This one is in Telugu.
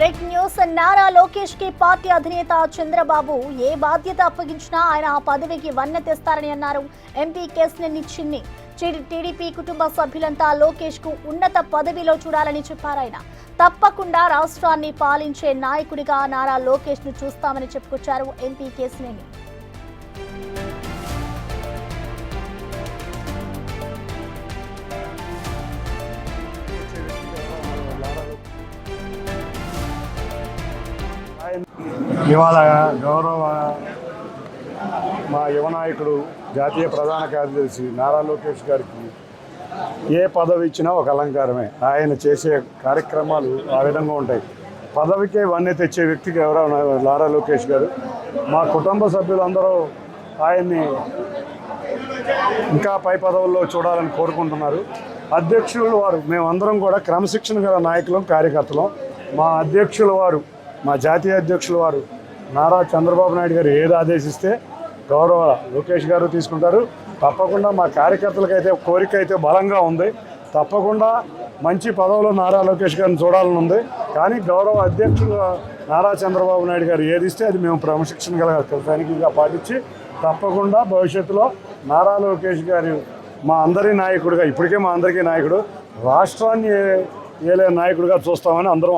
Break news. నారా లోకేష్ కి పార్టీ అధినేత చంద్రబాబు ఏ బాధ్యత అప్పగించినా ఆయన ఆ పదవికి వన్నె తెస్తారని అన్నారు ఎంపీ కేశినేని చిన్ని. టీడీపీ కుటుంబ సభ్యులంతా లోకేష్ కు ఉన్నత పదవిలో చూడాలని చెప్పారు. ఆయన తప్పకుండా రాష్ట్రాన్ని పాలించే నాయకుడిగా నారా లోకేష్ ను చూస్తామని చెప్పుకొచ్చారు ఎంపీ కేశినేని. ఇవాళ గౌరవ మా యువ నాయకుడు జాతీయ ప్రధాన కార్యదర్శి నారా లోకేష్ గారికి ఏ పదవి ఇచ్చినా ఒక అలంకారమే. ఆయన చేసే కార్యక్రమాలు ఆ విధంగా ఉంటాయి. పదవికే వన్నె తెచ్చే వ్యక్తికి ఎవరో నారా లోకేష్ గారు. మా కుటుంబ సభ్యులందరూ ఆయన్ని ఇంకా పై పదవుల్లో చూడాలని కోరుకుంటున్నారు. అధ్యక్షులు వారు మేమందరం కూడా క్రమశిక్షణ గల నాయకులం, కార్యకర్తలం. మా అధ్యక్షుల వారు, మా జాతీయ అధ్యక్షుల వారు నారా చంద్రబాబు నాయుడు గారు ఏది ఆదేశిస్తే గౌరవ లోకేష్ గారు తీసుకుంటారు. తప్పకుండా మా కార్యకర్తలకైతే కోరిక అయితే బలంగా ఉంది. తప్పకుండా మంచి పదవులో నారా లోకేష్ గారిని చూడాలని ఉంది. కానీ గౌరవ అధ్యక్షులు నారా చంద్రబాబు నాయుడు గారు ఏది ఇస్తే అది మేము క్రమశిక్షణ గల సైనికులుగా పాటించి తప్పకుండా భవిష్యత్తులో నారా లోకేష్ గారు మా అందరి నాయకుడిగా, ఇప్పటికే మా అందరికీ నాయకుడు, రాష్ట్రాన్ని ఏలే నాయకుడిగా చూస్తామని అందరం